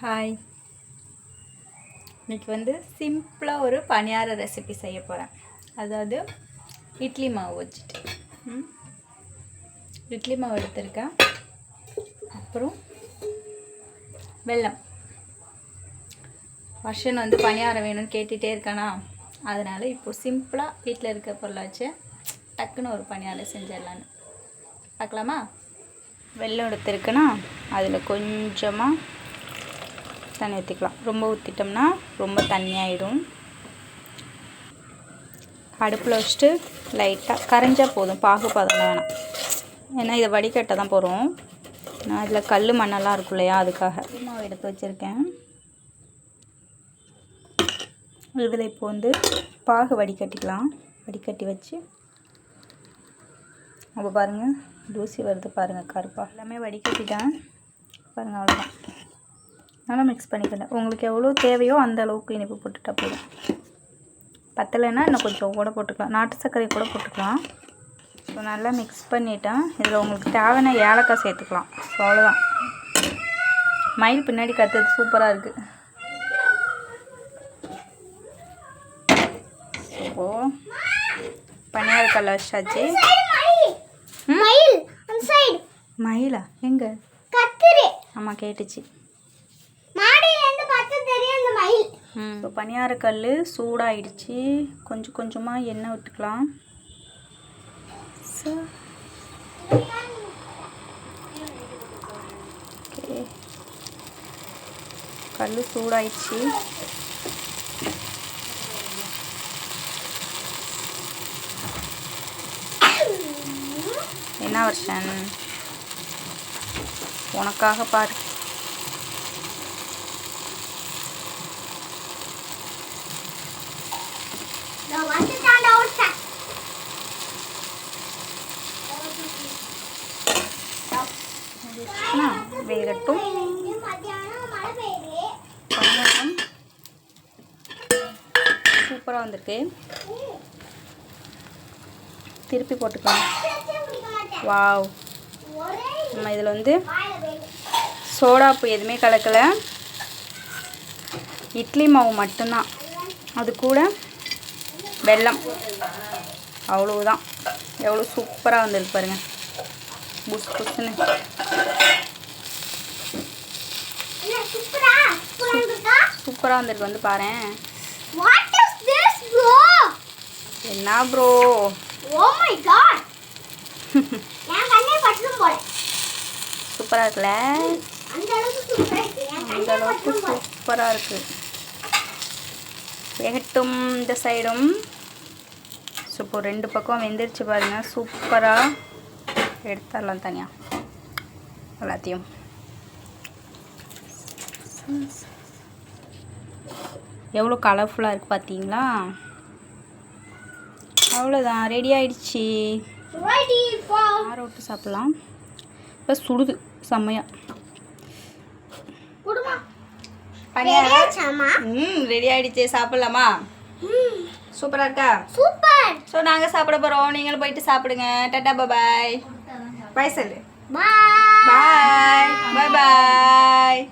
Hi, இன்றைக்கி வந்து சிம்பிளாக ஒரு பணியார ரெசிபி செய்ய போகிறேன். அதாவது இட்லி மாவு வச்சுட்டு இட்லி மாவு எடுத்திருக்கேன். அப்புறம் வெல்லம். வருஷன் வந்து பணியாரம் வேணும்னு கேட்டுகிட்டே இருக்கானா, அதனால் இப்போது சிம்பிளாக வீட்டில் இருக்க பொருளை வச்சு டக்குன்னு ஒரு பணியாரம் செஞ்சிடலான்னு பார்க்கலாமா. வெல்லம் எடுத்துருக்குன்னா அதில் கொஞ்சமாக தண்ணி ஊற்றிக்கலாம். ரொம்ப ஊற்றிட்டோம்னா ரொம்ப தண்ணியாகிடும். அடுப்பில் வச்சுட்டு லைட்டாக கரைஞ்சால் போதும், பாகுபாதம் வேணாம். ஏன்னா இதை வடிகட்ட தான் போகிறோம். நான் இதில் கல் மண்ணெல்லாம் இருக்கும் இல்லையா, அதுக்காக மாவு எடுத்து வச்சுருக்கேன். இதில் இப்போ வந்து பாகு வடிகட்டிக்கலாம். வடிகட்டி வச்சு அப்போ பாருங்கள், தூசி வருது பாருங்கள், கருப்பாக எல்லாமே வடிகட்டிட்டேன் பாருங்கள். அவ்வளோதான், நல்லா மிக்ஸ் பண்ணிக்கிறேன். உங்களுக்கு எவ்வளோ தேவையோ அந்த அளவுக்கு இனிப்பு போட்டுட்டா போதும். பத்தலைன்னா இன்னும் கொஞ்சம் கூட போட்டுக்கலாம், நாட்டு சர்க்கரை கூட போட்டுக்கலாம். ஸோ நல்லா மிக்ஸ் பண்ணிவிட்டேன். இதில் உங்களுக்கு தேவையான ஏலக்காய் சேர்த்துக்கலாம். ஸோ அவ்வளோதான். மயில் பின்னாடி கற்றுறது சூப்பராக இருக்குது. ஸோ பனியார கல்ல வச்சாச்சு. மயிலா எங்க? ஆமாம், கேட்டுச்சு. இப்போ பனியார கல் சூடாயிடுச்சு. கொஞ்சம் கொஞ்சமாக எண்ணெய் விட்டுக்கலாம். ஓகே, கல் சூடாயிடுச்சு. என்ன வருஷன், உனக்காக பாரு. வேகட்டும். சூப்பராக வந்திருக்கு. திருப்பி போட்டுக்கலாம். வாவ், நம்ம இதில் வந்து சோடாப்பு எதுவுமே கலக்கலை, இட்லி மாவு மட்டும்தான். அது கூட வெல்லம், அவ்வளவுதான். எவ்வளோ சூப்பராக வந்திருக்கு பாருங்கள், புஸ் புஸ்ன்னு. சூப்பராக வந்திருக்கு, வந்து பாரேன். என்ன ப்ரோ? சூப்பராக இருக்குல்ல? அந்த அளவுக்கு சூப்பராக இருக்கு. வேகட்டும் இந்த சைடும். ஸோ இப்போ ரெண்டு பக்கம் வெந்துருச்சு பாருங்கள். சூப்பராக எடுத்துடலாம் தனியாக எல்லாத்தையும். எவ்வளோ கலர்ஃபுல்லாக இருக்குது பார்த்தீங்களா? அவ்வளோதான், ரெடி ஆகிடுச்சி. ஆற விட்டு சாப்பிட்லாம். இப்போ சுடுது செம்மையா. ரெடி ஆகிடுச்சு, சாப்பிட்லாமா? சூப்பராக இருக்கா? சூப்பர். ஸோ நாங்கள் சாப்பிட போகிறோம், நீங்களும் போயிட்டு சாப்பிடுங்க. டாடா, பாய் பாய் சொல்லு. பாய் பாய் பாய்.